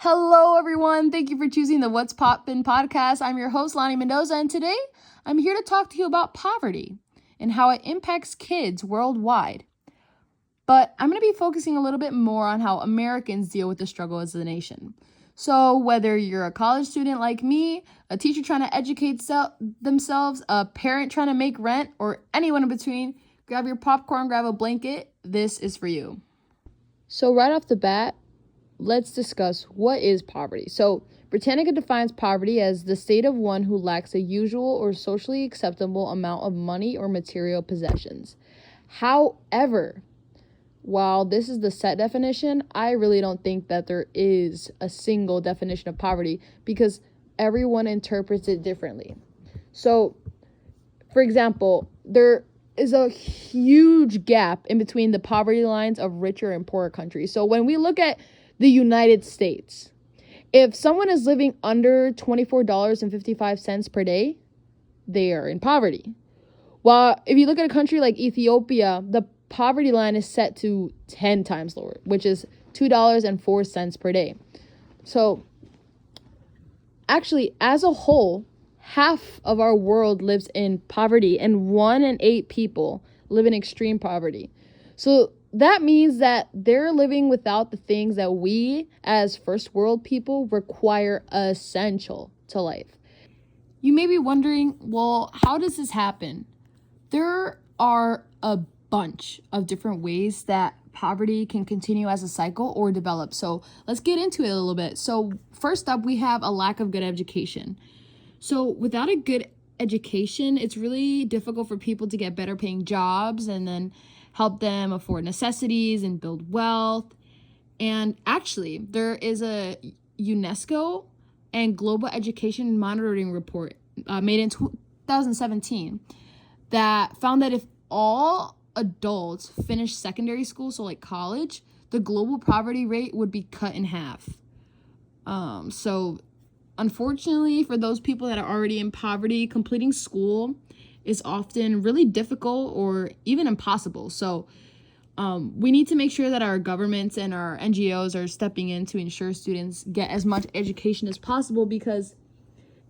Hello, everyone. Thank you for choosing the What's Poppin' podcast. I'm your host, Lonnie Mendoza, and today I'm here to talk to you about poverty and how it impacts kids worldwide. But I'm going to be focusing a little bit more on how Americans deal with the struggle as a nation. So, whether you're a college student like me, a teacher trying to educate themselves, a parent trying to make rent, or anyone in between, grab your popcorn, grab a blanket. This is for you. So, right off the bat, let's discuss what is poverty. So, Britannica defines poverty as the state of one who lacks a usual or socially acceptable amount of money or material possessions. However, while this is the set definition, I really don't think that there is a single definition of poverty because everyone interprets it differently. So, for example, there is a huge gap in between the poverty lines of richer and poorer countries. So when we look at the United States, if someone is living under $24.55 per day, they are in poverty. While if you look at a country like Ethiopia, the poverty line is set to 10 times lower, which is $2.04 per day. So actually, as a whole, half of our world lives in poverty, and 1 in 8 people live in extreme poverty. So that means that they're living without the things that we, as first world people, require essential to life. You may be wondering, well, how does this happen? There are a bunch of different ways that poverty can continue as a cycle or develop. So let's get into it a little bit. So first up, we have a lack of good education. So without a good education, it's really difficult for people to get better paying jobs and then help them afford necessities and build wealth. And actually, there is a UNESCO and Global Education Monitoring Report made in 2017 that found that if all adults finish secondary school, so like college, the global poverty rate would be cut in half. So unfortunately, for those people that are already in poverty, completing school is often really difficult or even impossible. So we need to make sure that our governments and our NGOs are stepping in to ensure students get as much education as possible, because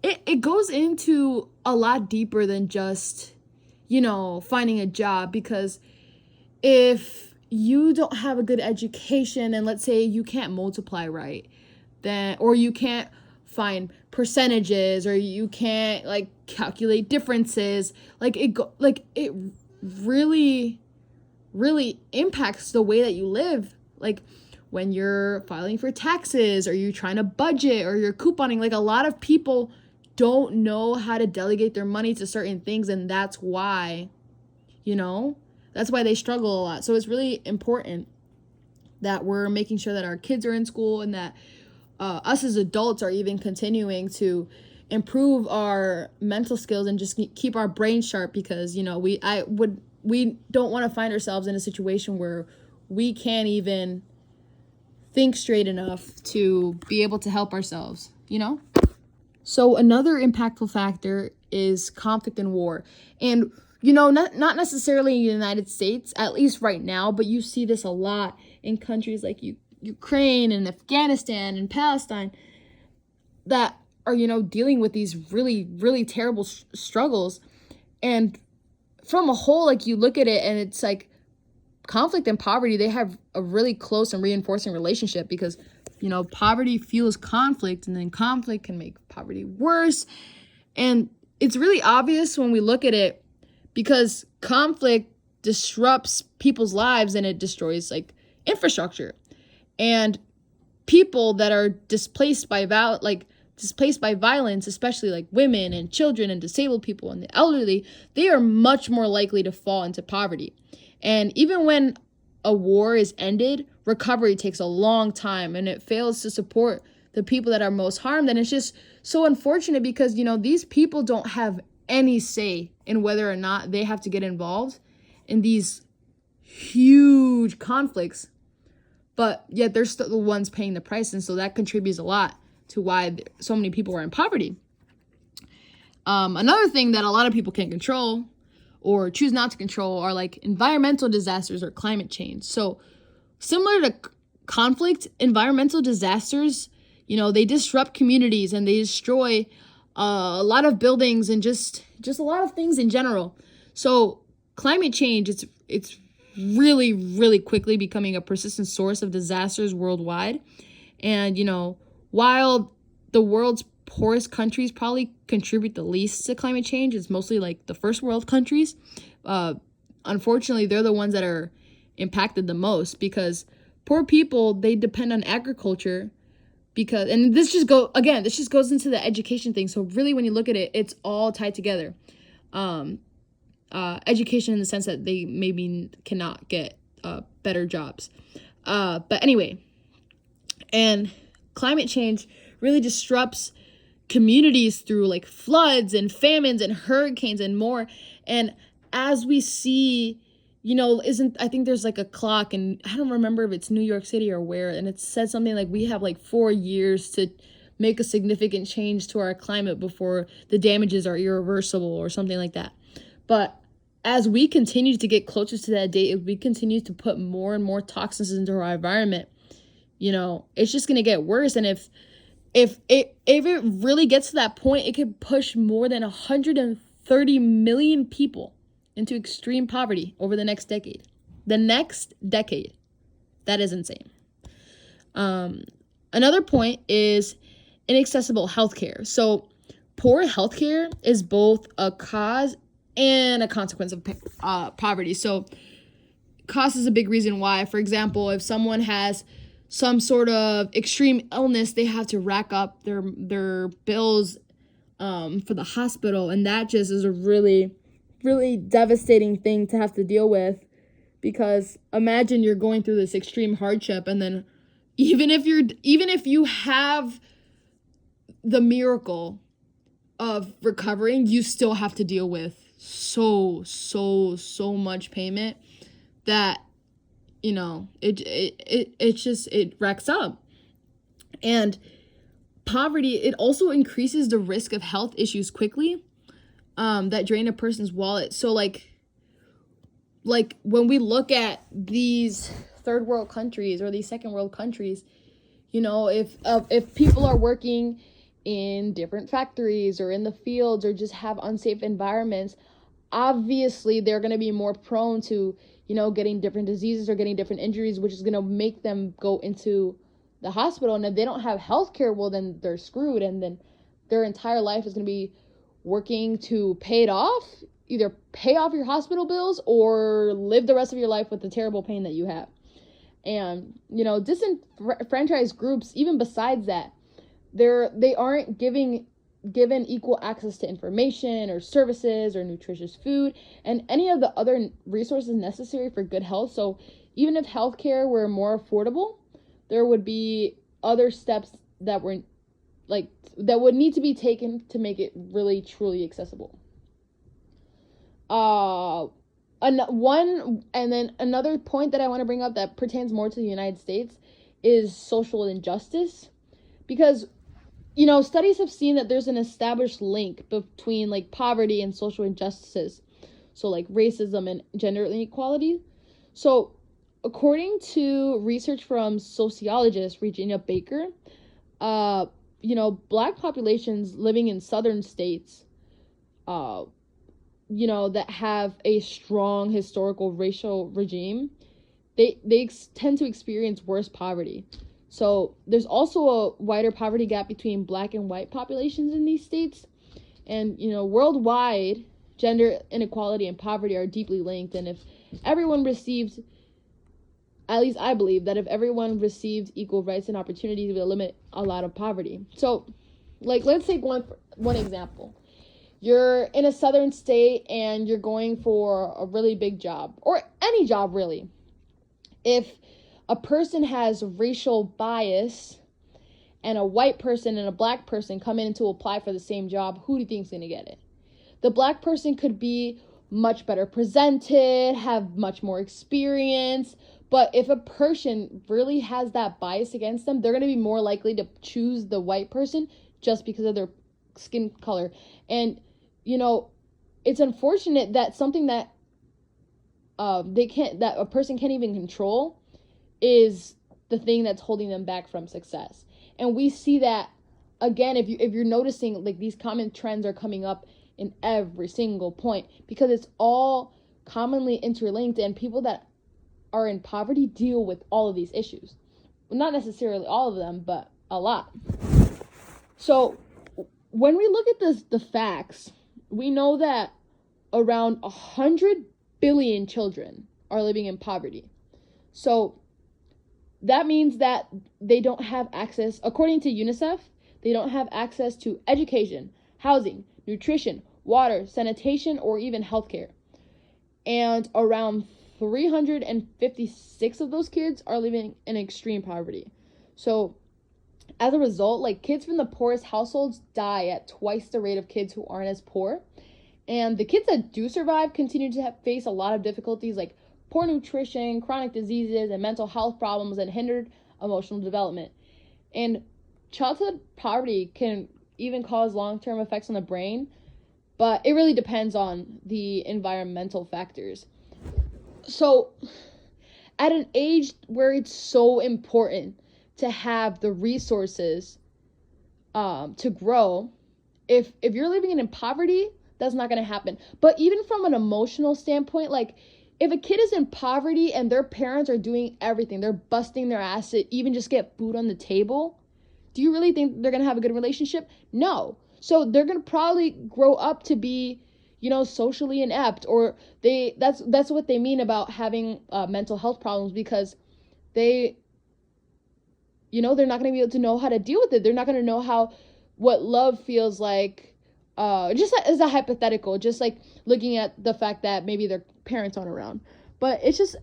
it goes into a lot deeper than just, finding a job. Because if you don't have a good education, and let's say you can't multiply right, then, or you can't find percentages, or you can't calculate differences, it really impacts the way that you live. Like when you're filing for taxes, or you're trying to budget, or you're couponing, a lot of people don't know how to delegate their money to certain things, and that's why they struggle a lot. So it's really important that we're making sure that our kids are in school, and that us as adults are even continuing to improve our mental skills and just keep our brain sharp, because we don't want to find ourselves in a situation where we can't even think straight enough to be able to help ourselves. So another impactful factor is conflict and war. And not necessarily in the United States, at least right now, but you see this a lot in countries like Ukraine and Afghanistan and Palestine that are, dealing with these really, really terrible struggles. And from a whole, you look at it and it's conflict and poverty, they have a really close and reinforcing relationship, because, poverty fuels conflict, and then conflict can make poverty worse. And it's really obvious when we look at it, because conflict disrupts people's lives and it destroys infrastructure. And people that are displaced by violence, especially women and children and disabled people and the elderly, they are much more likely to fall into poverty. And even when a war is ended, recovery takes a long time, and it fails to support the people that are most harmed. And it's just so unfortunate, because these people don't have any say in whether or not they have to get involved in these huge conflicts, but yet they're still the ones paying the price. And so that contributes a lot to why so many people are in poverty. Another thing that a lot of people can't control or choose not to control are environmental disasters or climate change. So similar to conflict, environmental disasters, They disrupt communities and they destroy a lot of buildings and just a lot of things in general. So climate change, it's really, really quickly becoming a persistent source of disasters worldwide. And, while the world's poorest countries probably contribute the least to climate change, it's mostly like the first world countries. Unfortunately, they're the ones that are impacted the most, because poor people, they depend on agriculture, and this just goes into the education thing. So really, when you look at it, it's all tied together. Education in the sense that they maybe cannot get better jobs. But anyway, and climate change really disrupts communities through like floods and famines and hurricanes and more. And as we see, I think there's like a clock, and I don't remember if it's New York City or where, and it said something like we have like 4 years to make a significant change to our climate before the damages are irreversible or something like that. But as we continue to get closer to that date, if we continue to put more and more toxins into our environment, it's just going to get worse. And if it really gets to that point, it could push more than 130 million people into extreme poverty over the next decade. That is insane. Another point is inaccessible healthcare. So poor healthcare is both a cause and a consequence of poverty. So cost is a big reason why. For example, if someone has some sort of extreme illness, they have to rack up their bills for the hospital, and that just is a really, really devastating thing to have to deal with. Because imagine you're going through this extreme hardship, and then even if you have the miracle of recovering, you still have to deal with so much payment that it racks up. And poverty, it also increases the risk of health issues quickly that drain a person's wallet. So like when we look at these third world countries or these second world countries, if people are working in different factories or in the fields or just have unsafe environments, obviously they're going to be more prone to getting different diseases or getting different injuries, which is going to make them go into the hospital. And if they don't have health care, well, then they're screwed. And then their entire life is going to be working to pay it off, either pay off your hospital bills or live the rest of your life with the terrible pain that you have. And, disenfranchised groups, even besides that, they aren't given equal access to information or services or nutritious food and any of the other resources necessary for good health. So even if healthcare were more affordable, there would be other steps that would need to be taken to make it really truly accessible. Another point that I want to bring up that pertains more to the United States is social injustice, because studies have seen that there's an established link between like poverty and social injustices, so like racism and gender inequality. So according to research from sociologist Regina Baker, Black populations living in southern states, that have a strong historical racial regime, they tend to experience worse poverty. So there's also a wider poverty gap between Black and white populations in these states. And, worldwide, gender inequality and poverty are deeply linked. And if everyone received, at least I believe that if everyone received equal rights and opportunities, it would eliminate a lot of poverty. So, let's take one example. You're in a southern state and you're going for a really big job, or any job really. If a person has racial bias and a white person and a Black person come in to apply for the same job, who do you think is going to get it? The Black person could be much better presented, have much more experience, but if a person really has that bias against them, they're going to be more likely to choose the white person just because of their skin color. And it's unfortunate that something that that a person can't even control is the thing that's holding them back from success. And we see that again, if you're noticing, like, these common trends are coming up in every single point, because it's all commonly interlinked, and people that are in poverty deal with all of these issues. Well, not necessarily all of them, but a lot. So when we look at the facts, we know that around 100 billion children are living in poverty. So that means that they don't have access, according to UNICEF, they don't have access to education, housing, nutrition, water, sanitation, or even healthcare. And around 356 of those kids are living in extreme poverty. So as a result, like, kids from the poorest households die at twice the rate of kids who aren't as poor. And the kids that do survive continue to face a lot of difficulties, like poor nutrition, chronic diseases, and mental health problems that hindered emotional development. And childhood poverty can even cause long-term effects on the brain, but it really depends on the environmental factors. So at an age where it's so important to have the resources to grow, if you're living in poverty, that's not going to happen. But even from an emotional standpoint, like, if a kid is in poverty and their parents are doing everything, they're busting their ass to even just get food on the table, do you really think they're going to have a good relationship? No. So they're going to probably grow up to be, socially inept, or that's what they mean about having mental health problems, because they're not going to be able to know how to deal with it. They're not going to know what love feels like. Just as a hypothetical, just like looking at the fact that maybe their parents aren't around. But it's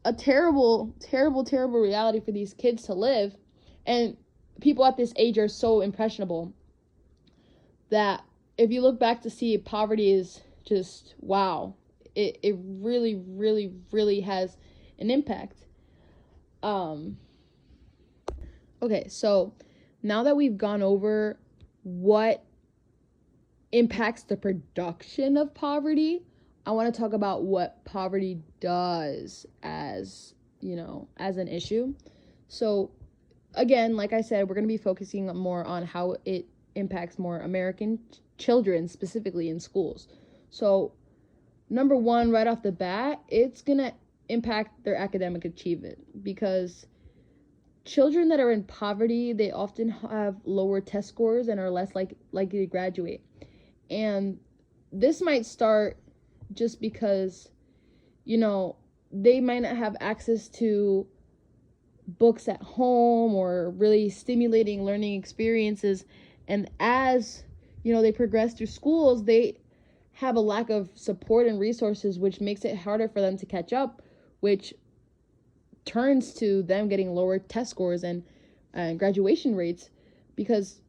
a terrible, terrible, terrible reality for these kids to live. And people at this age are so impressionable that if you look back to see, poverty is just, wow. It really, really, really has an impact. Okay, so now that we've gone over what impacts the production of poverty, I want to talk about what poverty does as an issue. So again, like I said, we're going to be focusing more on how it impacts more American children, specifically in schools. So number one, right off the bat, it's going to impact their academic achievement, because children that are in poverty, they often have lower test scores and are less likely to graduate. And this might start just because, they might not have access to books at home or really stimulating learning experiences. And as, they progress through schools, they have a lack of support and resources, which makes it harder for them to catch up, which turns to them getting lower test scores and graduation rates, because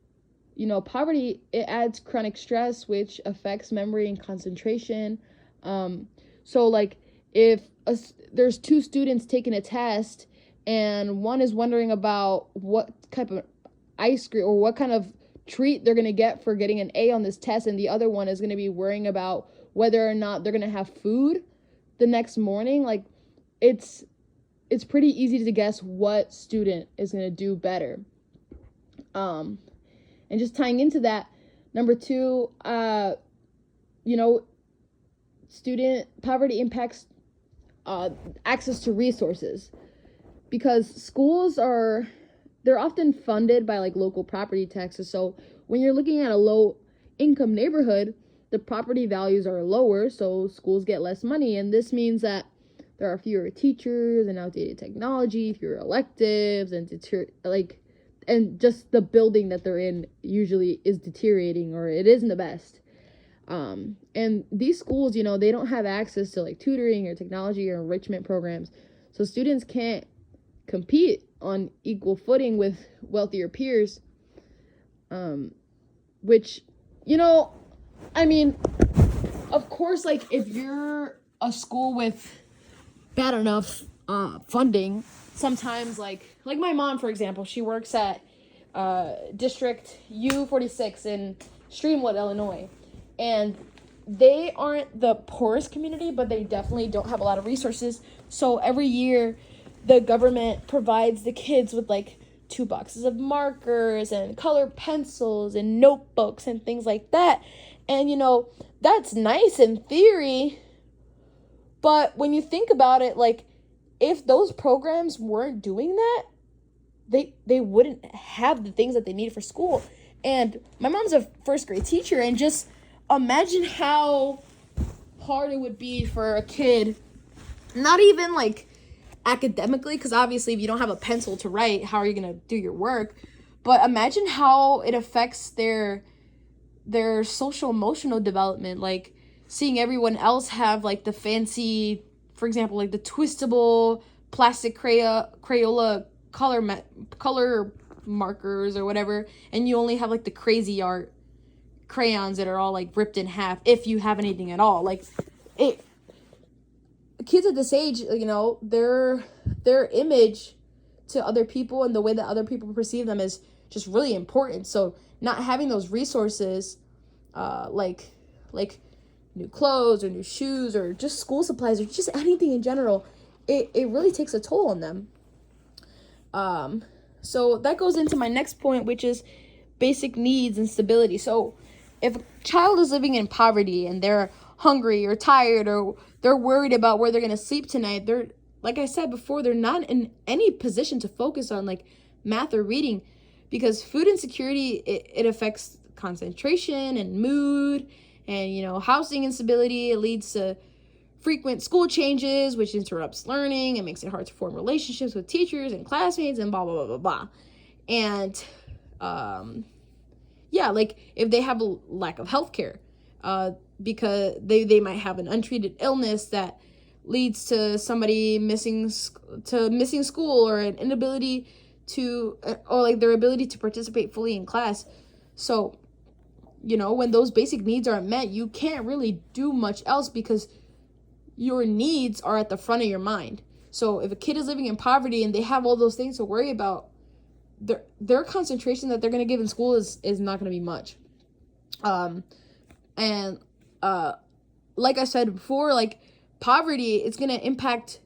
poverty, it adds chronic stress, which affects memory and concentration. So like, if there's two students taking a test and one is wondering about what type of ice cream or what kind of treat they're going to get for getting an A on this test, and the other one is going to be worrying about whether or not they're going to have food the next morning, like, it's pretty easy to guess what student is going to do better. And just tying into that, number two, student poverty impacts access to resources, because schools they're often funded by like local property taxes. So when you're looking at a low income neighborhood, the property values are lower, so schools get less money. And this means that there are fewer teachers and outdated technology, fewer electives, and and just the building that they're in usually is deteriorating, or it isn't the best. And these schools, they don't have access to like tutoring or technology or enrichment programs. So students can't compete on equal footing with wealthier peers. Which, of course, like, if you're a school with bad enough funding, sometimes like my mom, for example, she works at District U46 in Streamwood, Illinois, and they aren't the poorest community, but they definitely don't have a lot of resources. So every year the government provides the kids with like 2 boxes of markers and color pencils and notebooks and things like that. And, that's nice in theory, but when you think about it, like, if those programs weren't doing that, they wouldn't have the things that they need for school. And my mom's a first grade teacher, and just imagine how hard it would be for a kid, not even like academically, because obviously if you don't have a pencil to write, how are you going to do your work? But imagine how it affects their social emotional development, like seeing everyone else have like the fancy, for example, like the twistable plastic Crayola color markers or whatever, and you only have like the crazy art crayons that are all like ripped in half, if you have anything at all. Like, it kids at this age, their image to other people and the way that other people perceive them is just really important. So not having those resources, like new clothes or new shoes or just school supplies or just anything in general, it really takes a toll on them. So that goes into my next point, which is basic needs and stability. So if a child is living in poverty and they're hungry or tired or they're worried about where they're going to sleep tonight, they're, like I said before, they're not in any position to focus on like math or reading, because food insecurity, it affects concentration and mood, and housing instability. It leads to frequent school changes, which interrupts learning and makes it hard to form relationships with teachers and classmates and blah, blah, blah, blah, blah. And, like if they have a lack of health care, because they might have an untreated illness that leads to somebody missing school, or an inability to, or like their ability to participate fully in class. So, when those basic needs aren't met, you can't really do much else because your needs are at the front of your mind. So if a kid is living in poverty and they have all those things to worry about, their concentration that they're going to give in school is not going to be much. Like I said before, like poverty, it's going to impact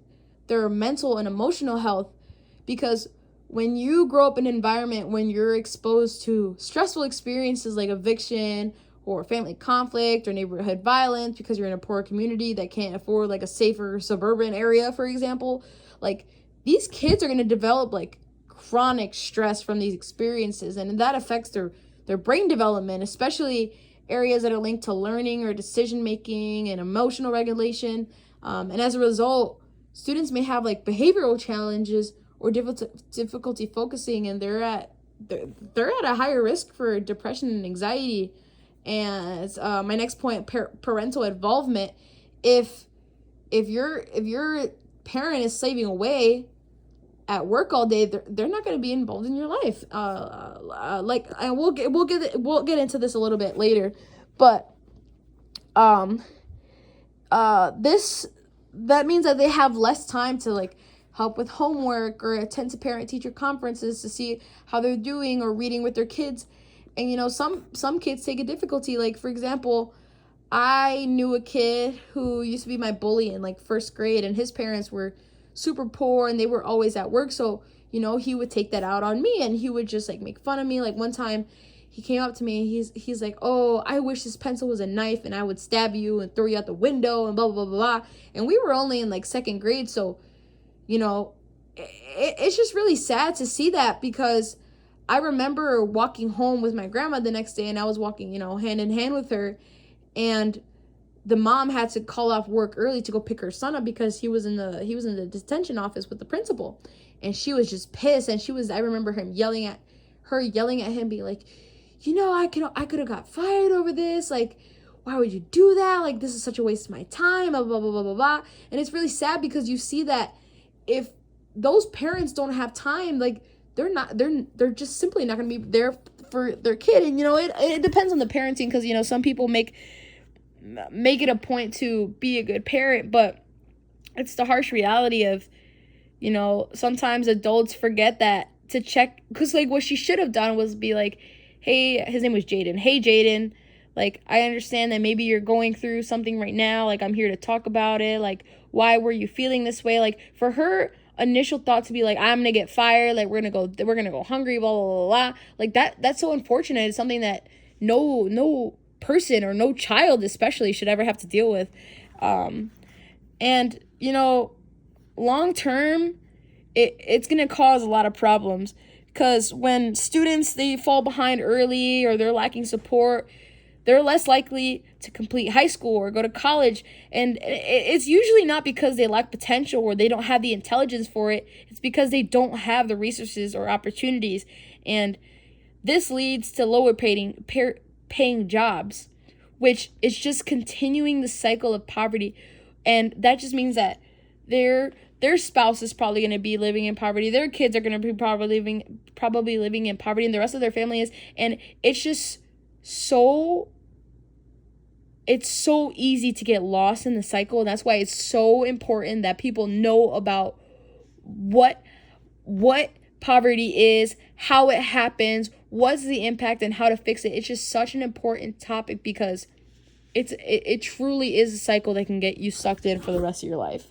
their mental and emotional health, because when you grow up in an environment when you're exposed to stressful experiences like eviction or family conflict or neighborhood violence, because you're in a poor community that can't afford like a safer suburban area, for example, like these kids are going to develop like chronic stress from these experiences, and that affects their brain development, especially areas that are linked to learning or decision making and emotional regulation. And as a result, students may have like behavioral challenges or difficulty focusing, and they're at a higher risk for depression and anxiety. And my next point, parental involvement. If your parent is slaving away at work all day, they're not going to be involved in your life. And we'll get into this a little bit later, but this that means that they have less time to like help with homework or attend to parent-teacher conferences to see how they're doing, or reading with their kids. And some kids take a difficulty. Like, for example, I knew a kid who used to be my bully in like first grade, and his parents were super poor and they were always at work. So, he would take that out on me, and he would just like make fun of me. Like one time he came up to me and he's like, "Oh, I wish this pencil was a knife and I would stab you and throw you out the window," and blah, blah, blah, blah. And we were only in like second grade. So, it's just really sad to see that, because I remember walking home with my grandma the next day, and I was walking, hand in hand with her, and the mom had to call off work early to go pick her son up because he was in the detention office with the principal, and she was just pissed. And I remember yelling at him, being like, I could have got fired over this. Like, why would you do that? Like, this is such a waste of my time, blah, blah, blah, blah, blah, blah. And it's really sad, because you see that if those parents don't have time, like, they're just simply not going to be there for their kid. And, it depends on the parenting, because, some people make it a point to be a good parent, but it's the harsh reality of, sometimes adults forget that to check, because like what she should have done was be like, "Hey," his name was Jaden. "Hey, Jaden, like, I understand that maybe you're going through something right now. Like, I'm here to talk about it. Like, why were you feeling this way?" Like, for her, initial thought to be like, I'm gonna get fired, like we're gonna go hungry, blah blah blah blah. Like that's so unfortunate. It's something that no person or no child especially should ever have to deal with. And long term, it's gonna cause a lot of problems, because when students, they fall behind early or they're lacking support, they're less likely to complete high school or go to college. And it's usually not because they lack potential or they don't have the intelligence for it. It's because they don't have the resources or opportunities. And this leads to lower paying jobs, which is just continuing the cycle of poverty. And that just means that their spouse is probably going to be living in poverty. Their kids are going to be probably living in poverty, and the rest of their family is. And it's just it's so easy to get lost in the cycle. And that's why it's so important that people know about what poverty is, how it happens, what's the impact, and how to fix it. It's just such an important topic, because it truly is a cycle that can get you sucked in for the rest of your life.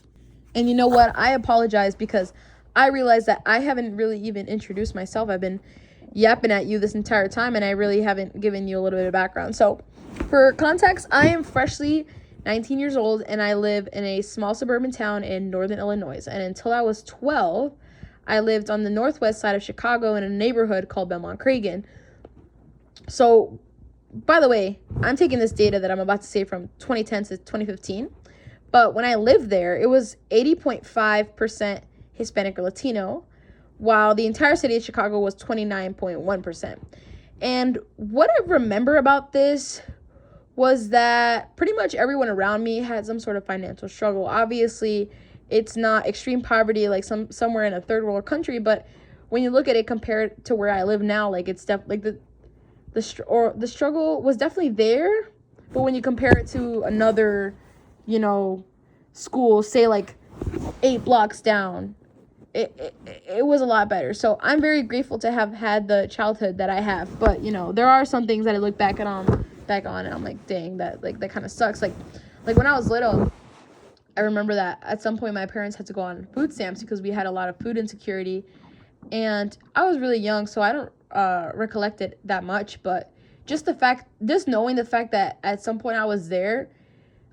And you know what? I apologize, because I realized that I haven't really even introduced myself. I've been yapping at you this entire time, and I really haven't given you a little bit of background. So, for context, I am freshly 19 years old, and I live in a small suburban town in northern Illinois. And until I was 12, I lived on the northwest side of Chicago in a neighborhood called Belmont-Cragen. So, by the way, I'm taking this data that I'm about to say from 2010 to 2015. But when I lived there, it was 80.5% Hispanic or Latino, while the entire city of Chicago was 29.1%. And what I remember about this was that pretty much everyone around me had some sort of financial struggle. Obviously, it's not extreme poverty like somewhere in a third world country, but when you look at it compared to where I live now, like it's definitely the struggle was definitely there. But when you compare it to another, school, say like 8 blocks down, it was a lot better. So I'm very grateful to have had the childhood that I have. But there are some things that I look back on and I'm like, dang, that kind of sucks. Like when I was little, I remember that at some point my parents had to go on food stamps because we had a lot of food insecurity, and I was really young, so I don't recollect it that much. But just knowing the fact that at some point I was there,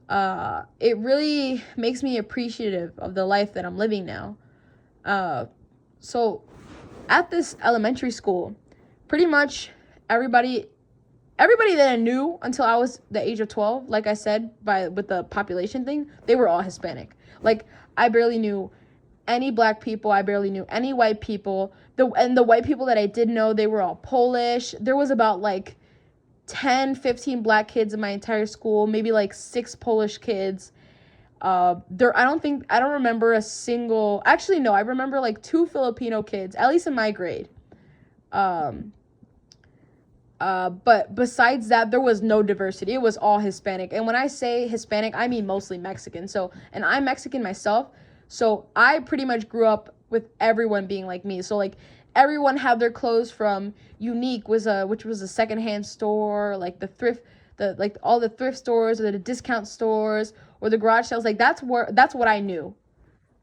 it really makes me appreciative of the life that I'm living now. So at this elementary school, pretty much everybody that I knew until I was the age of 12, like I said, with the population thing, they were all Hispanic. Like, I barely knew any black people. I barely knew any white people. The white people that I did know, they were all Polish. There was about 10-15 black kids in my entire school, maybe 6 Polish kids. I don't remember a single, actually no, I remember 2 Filipino kids, at least in my grade. But besides that, there was no diversity. It was all Hispanic. And when I say Hispanic, I mean mostly Mexican. And I'm Mexican myself, so I pretty much grew up with everyone being like me. So everyone had their clothes from Unique, which was a secondhand store, all the thrift stores or the discount stores or the garage sales. That's what I knew.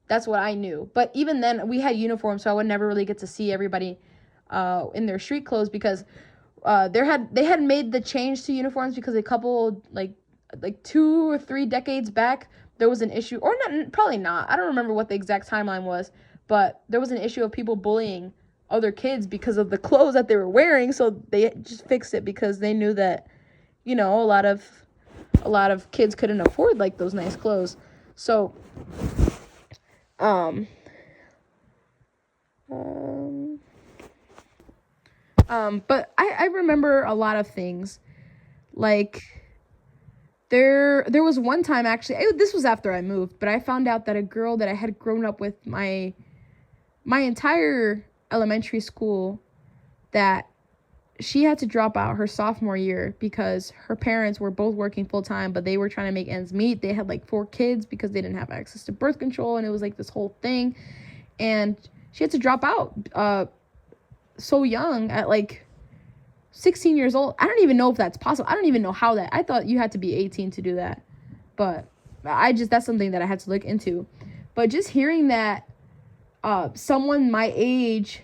That's what I knew. But even then, we had uniforms, so I would never really get to see everybody in their street clothes, because they had made the change to uniforms because a couple 2 or 3 decades back, there was an issue, or not, probably not. I don't remember what the exact timeline was, but there was an issue of people bullying other kids because of the clothes that they were wearing. So they just fixed it because they knew that, a lot of kids couldn't afford those nice clothes. So, but I remember a lot of things. There was one time, actually, this was after I moved, but I found out that a girl that I had grown up with my entire elementary school, that she had to drop out her sophomore year because her parents were both working full time, but they were trying to make ends meet. They had 4 kids because they didn't have access to birth control, and it was this whole thing. And she had to drop out so young, at 16 years old. I don't even know if that's possible. I don't even know how that. I thought you had to be 18 to do that. But that's something that I had to look into. But just hearing that someone my age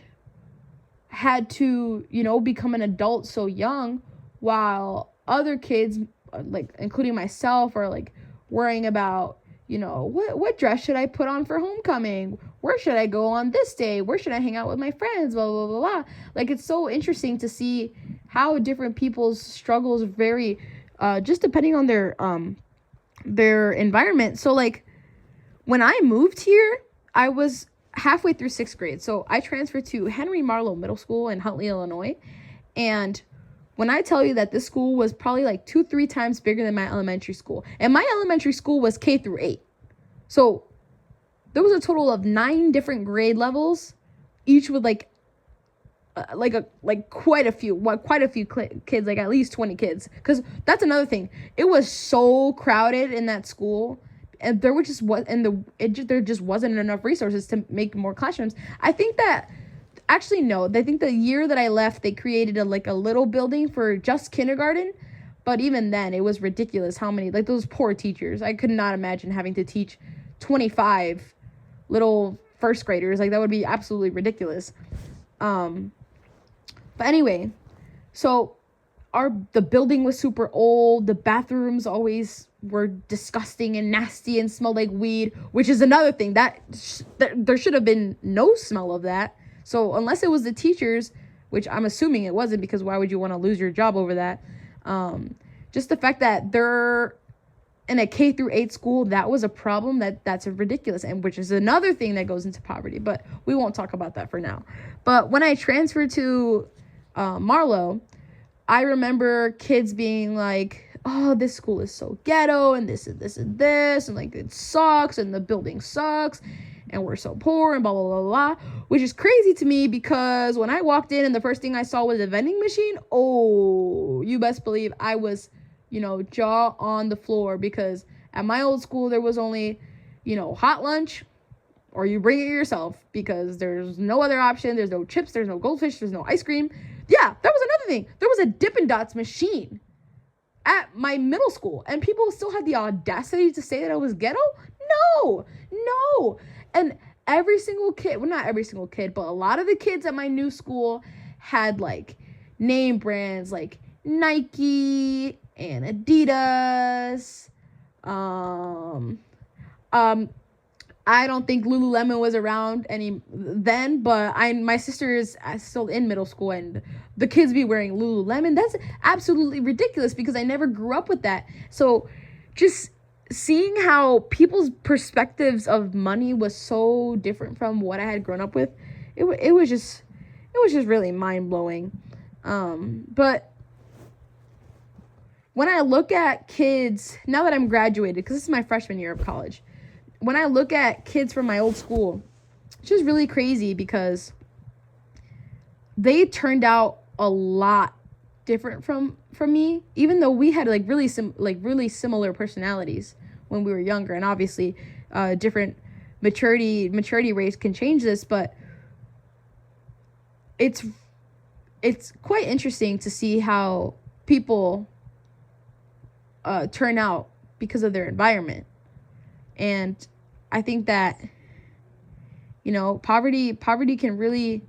had to, become an adult so young, while other kids, like including myself, are like worrying about, what dress should I put on for homecoming? Where should I go on this day? Where should I hang out with my friends? Blah, blah, blah, blah. Like, it's so interesting to see how different people's struggles vary, just depending on their environment. So, like, when I moved here, I was halfway through 6th grade. So I transferred to Henry Marlowe Middle School in Huntley, Illinois. And when I tell you that this school was probably like 2-3 times bigger than my elementary school, and my elementary school was K through 8. So there was a total of 9 different grade levels, each with quite a few kids, like at least 20 kids. Because that's another thing. It was so crowded in that school, and there just wasn't enough resources to make more classrooms. I think that. Actually, no. I think the year that I left, they created a little building for just kindergarten. But even then, it was ridiculous how many, like, those poor teachers. I could not imagine having to teach 25 little first graders. Like, that would be absolutely ridiculous. But anyway, so the building was super old. The bathrooms always were disgusting and nasty and smelled like weed, which is another thing. That there should have been no smell of that. So unless it was the teachers, which I'm assuming it wasn't, because why would you want to lose your job over that? Just the fact that they're in a K through 8 school, that was a problem. That's ridiculous, and which is another thing that goes into poverty. But we won't talk about that for now. But when I transferred to Marlowe, I remember kids being like, "Oh, this school is so ghetto, and this and this and this, and like it sucks, and the building sucks. And we're so poor, and blah, blah, blah, blah," which is crazy to me, because when I walked in and the first thing I saw was a vending machine, oh, you best believe I was, jaw on the floor, because at my old school, there was only, hot lunch, or you bring it yourself, because there's no other option. There's no chips, there's no goldfish, there's no ice cream. Yeah, that was another thing. There was a Dippin' Dots machine at my middle school, and people still had the audacity to say that I was ghetto? No. And every single kid, well, not every single kid, but a lot of the kids at my new school had like name brands like Nike and Adidas. I don't think Lululemon was around then, but my sister is still in middle school, and the kids be wearing Lululemon. That's absolutely ridiculous, because I never grew up with that. So just seeing how people's perspectives of money was so different from what I had grown up with, it was just really mind-blowing. But when I look at kids, now that I'm graduated, because this is my freshman year of college, when I look at kids from my old school, it's just really crazy, because they turned out a lot different from me, even though we had really similar personalities when we were younger. And obviously different maturity rates can change this, but it's quite interesting to see how people turn out because of their environment. And I think that poverty can really,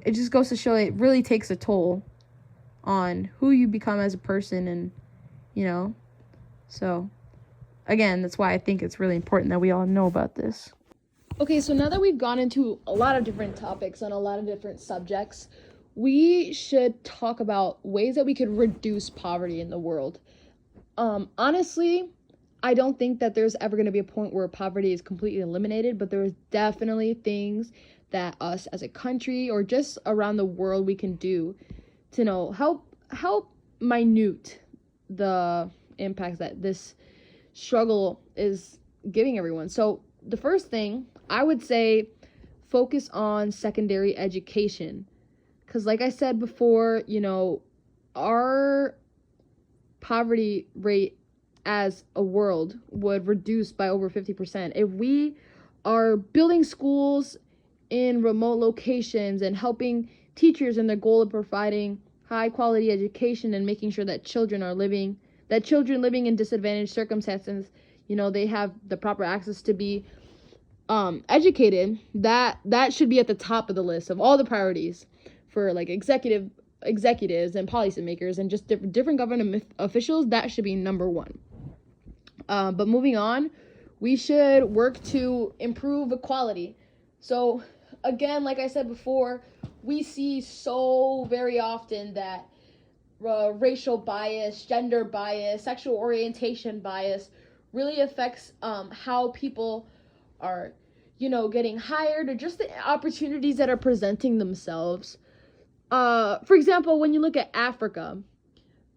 it just goes to show it really takes a toll on who you become as a person. And so again, that's why I think it's really important that we all know about this. Okay, so now that we've gone into a lot of different topics on a lot of different subjects, we should talk about ways that we could reduce poverty in the world. Honestly, I don't think that there's ever going to be a point where poverty is completely eliminated, but there's definitely things that us as a country or just around the world we can do to help minute the impacts that this struggle is giving everyone. So the first thing I would say, focus on secondary education, because like I said before, our poverty rate as a world would reduce by over 50% if we are building schools in remote locations and helping teachers in their goal of providing high quality education and making sure that children living in disadvantaged circumstances, they have the proper access to be educated, that should be at the top of the list of all the priorities for like executives and policymakers and just different government officials. That should be number one. But moving on, we should work to improve equality. So again, like I said before, we see so very often that racial bias, gender bias, sexual orientation bias really affects how people are, getting hired, or just the opportunities that are presenting themselves. For example, when you look at Africa,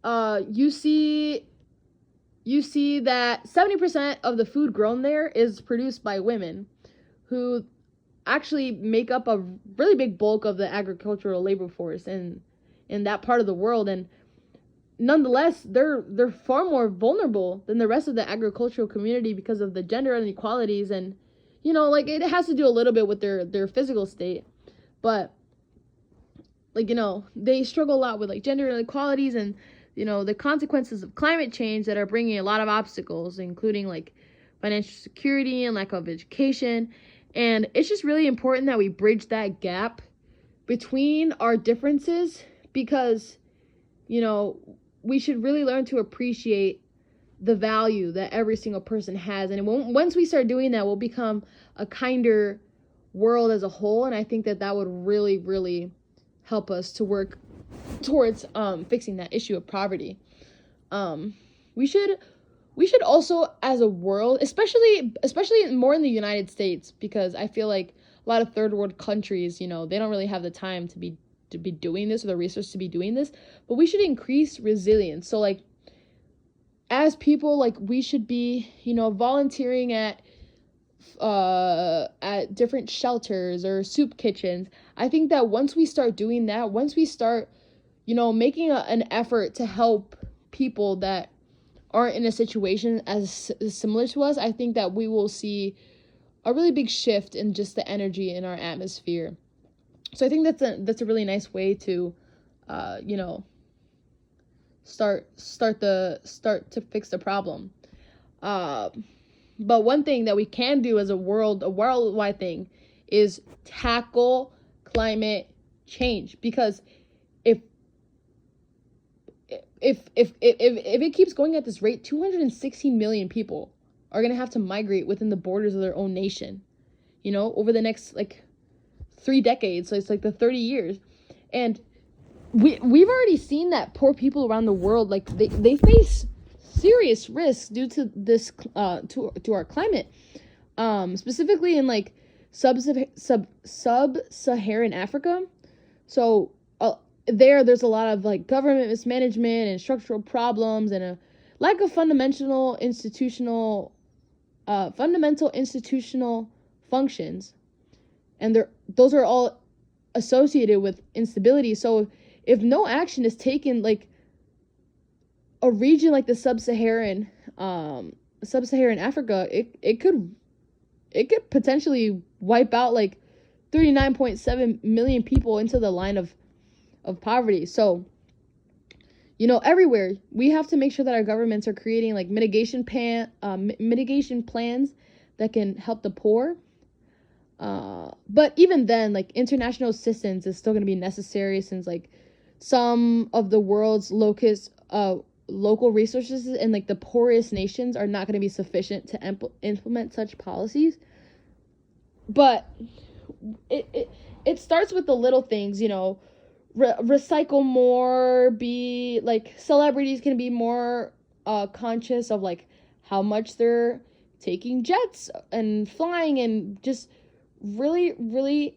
you see that 70% of the food grown there is produced by women, who actually make up a really big bulk of the agricultural labor force in that part of the world. And nonetheless, they're far more vulnerable than the rest of the agricultural community because of the gender inequalities. And like, it has to do a little bit with their physical state, but like, they struggle a lot with like gender inequalities and the consequences of climate change that are bringing a lot of obstacles, including like financial security and lack of education. And it's just really important that we bridge that gap between our differences, because we should really learn to appreciate the value that every single person has. And once we start doing that, we'll become a kinder world as a whole. And I think that would really, really help us to work towards fixing that issue of poverty. We should also, as a world, especially more in the United States, because I feel like a lot of third world countries, they don't really have the time to be doing this, or the resources to be doing this. But we should increase resilience. So like, as people, like, we should be volunteering at different shelters or soup kitchens. I think that once we start doing that, once we start making an effort to help people that aren't in a situation as similar to us, I think that we will see a really big shift in just the energy in our atmosphere. So I think that's a really nice way to start to fix the problem. But one thing that we can do as a worldwide thing is tackle climate change, because if it keeps going at this rate, 216 million people are going to have to migrate within the borders of their own nation, over the next like 3 decades. So it's like the 30 years. And we've already seen that poor people around the world, like they face serious risks due to this to our climate, specifically in like sub-Saharan Africa. So there's a lot of like government mismanagement and structural problems, and a lack of fundamental institutional functions, and those are all associated with instability. So if no action is taken, like a region like the sub-Saharan Africa, it could potentially wipe out like 39.7 million people into the line of poverty. So everywhere we have to make sure that our governments are creating like mitigation plans that can help the poor. But even then, like, international assistance is still going to be necessary, since like some of the world's local resources in like the poorest nations are not going to be sufficient to implement such policies. But it starts with the little things, recycle more, be like, celebrities can be more conscious of like how much they're taking jets and flying, and just really, really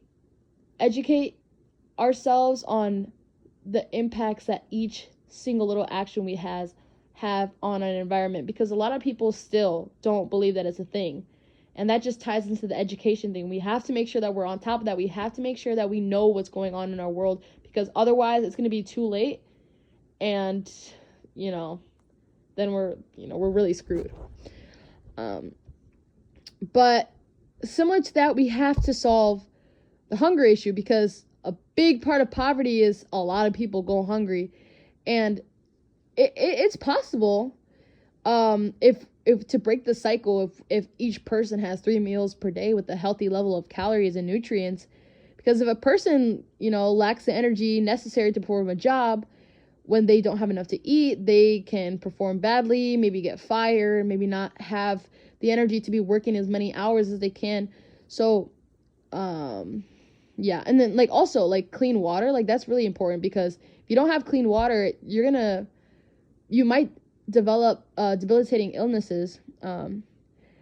educate ourselves on the impacts that each single little action we have on an environment, because a lot of people still don't believe that it's a thing. And that just ties into the education thing. We have to make sure that we're on top of that. We have to make sure that we know what's going on in our world, because otherwise it's going to be too late, and then we're really screwed. But similar to that, we have to solve the hunger issue, because a big part of poverty is a lot of people go hungry. And it's possible, if if to break the cycle, if each person has 3 meals per day with a healthy level of calories and nutrients, because if a person, lacks the energy necessary to perform a job, when they don't have enough to eat, they can perform badly, maybe get fired, maybe not have the energy to be working as many hours as they can. So, yeah. And then like also like clean water, like that's really important, because if you don't have clean water, you might develop debilitating illnesses.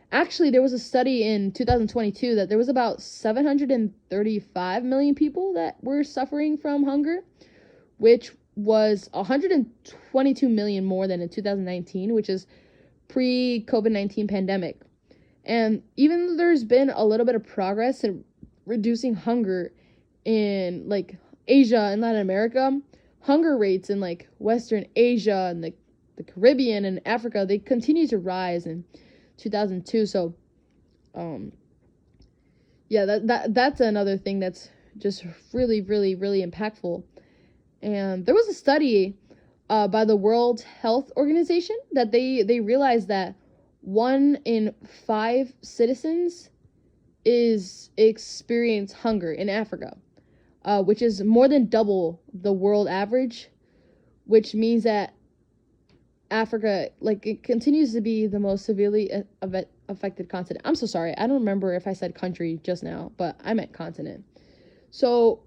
Actually, there was a study in 2022 that there was about 735 million people that were suffering from hunger, which was 122 million more than in 2019, which is pre-COVID-19 pandemic. And even though there's been a little bit of progress in reducing hunger in like Asia and Latin America, hunger rates in like Western Asia and the Caribbean and Africa, they continue to rise in 2002. So yeah, that's another thing that's just really, really, really impactful. And there was a study by the World Health Organization that they realized that 1 in 5 citizens experience hunger in Africa, which is more than double the world average, which means that Africa, like, it continues to be the most severely affected continent. I'm so sorry. I don't remember if I said country just now, but I meant continent. So,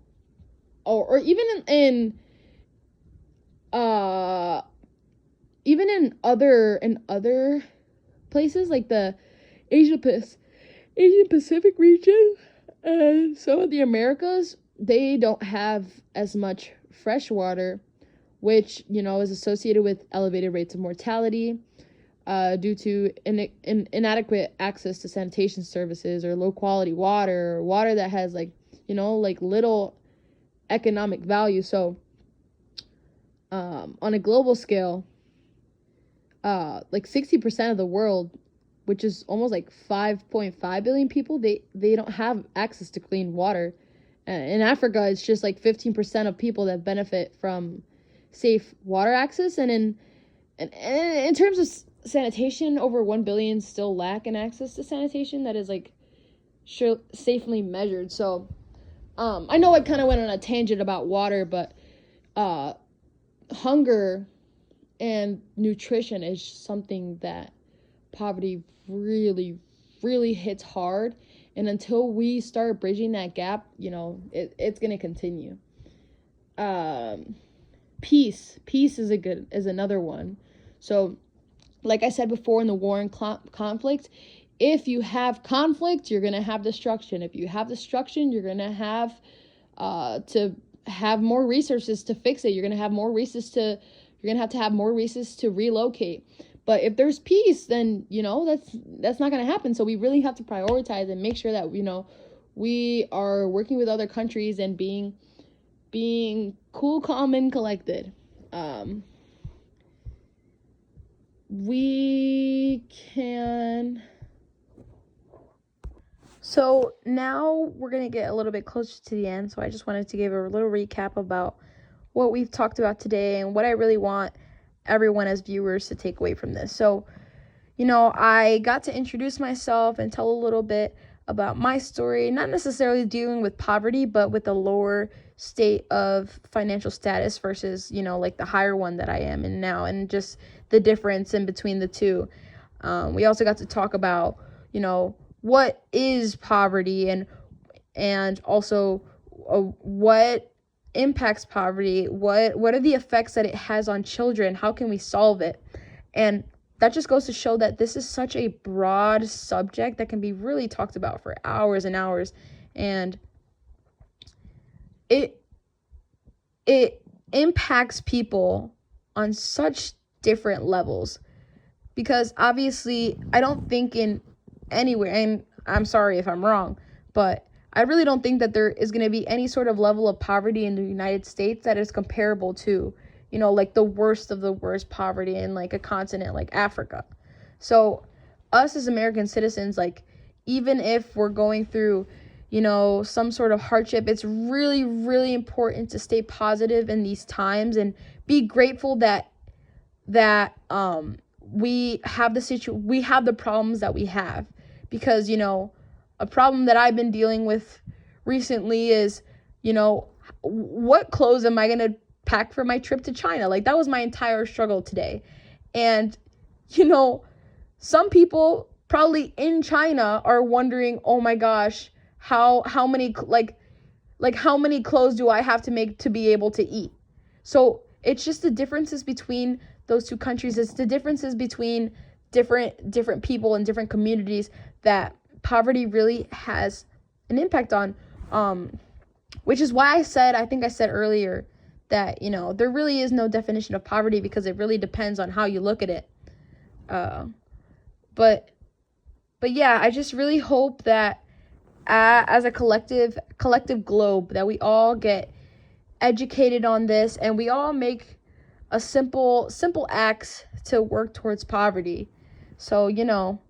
or even in other places like the Asian Pacific region and some of the Americas, they don't have as much fresh water, which is associated with elevated rates of mortality due to inadequate access to sanitation services, or low quality water, or water that has like little economic value. So on a global scale, like 60% of the world, which is almost like 5.5 billion people, they don't have access to clean water. In Africa, it's just like 15% of people that benefit from safe water access. And in terms of sanitation, over 1 billion still lack an access to sanitation that is like safely measured. So I know I kind of went on a tangent about water, but hunger and nutrition is something that poverty really, really hits hard. And until we start bridging that gap, it's going to continue. Peace is another one. So like I said before, in the war and conflict, if you have conflict, you're going to have destruction. If you have destruction, you're going to have to have more resources to fix it. You're going to have more resources to have more resources to relocate. But if there's peace, then that's not going to happen. So we really have to prioritize and make sure that we are working with other countries and being cool, calm, and collected. We can. So now we're going to get a little bit closer to the end. So I just wanted to give a little recap about what we've talked about today and what I really want everyone as viewers to take away from this. So, I got to introduce myself and tell a little bit about my story, not necessarily dealing with poverty, but with a lower state of financial status versus, like the higher one that I am in now, and just the difference in between the two. We also got to talk about, what is poverty, and also what impacts poverty, what are the effects that it has on children, how can we solve it. And that just goes to show that this is such a broad subject that can be really talked about for hours and hours, and it impacts people on such different levels, because obviously I don't think in anywhere, and I'm sorry if I'm wrong, but I really don't think that there is going to be any sort of level of poverty in the United States that is comparable to, like the worst of the worst poverty in like a continent like Africa. So us as American citizens, like, even if we're going through, some sort of hardship, it's really, really important to stay positive in these times and be grateful that we have the problems that we have. Because, you know, a problem that I've been dealing with recently is, you know, what clothes am I going to pack for my trip to China? Like, that was my entire struggle today. And, you know, some people probably in China are wondering, oh my gosh, how many, like how many clothes do I have to make to be able to eat? So it's just the differences between those two countries. It's the differences between different people and different communities that poverty really has an impact on. Which is why I think I said earlier that, you know, there really is no definition of poverty, because it really depends on how you look at it. But yeah, I just really hope that as a collective globe, that we all get educated on this, and we all make a simple acts to work towards poverty. So, you know,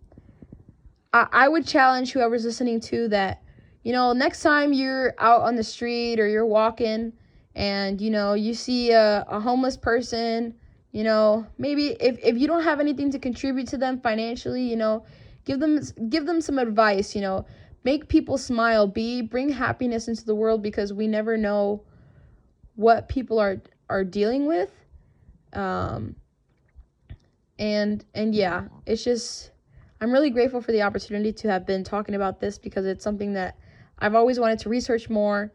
I would challenge whoever's listening to that, you know, next time you're out on the street or you're walking and, you know, you see a homeless person, you know, maybe if you don't have anything to contribute to them financially, you know, give them some advice, you know, make people smile, bring happiness into the world, because we never know what people are dealing with. And yeah, it's just, I'm really grateful for the opportunity to have been talking about this, because it's something that I've always wanted to research more.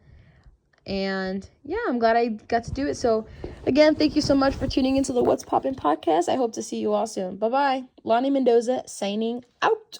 And yeah, I'm glad I got to do it. So again, thank you so much for tuning into the What's Poppin' podcast. I hope to see you all soon. Bye-bye. Lonnie Mendoza signing out.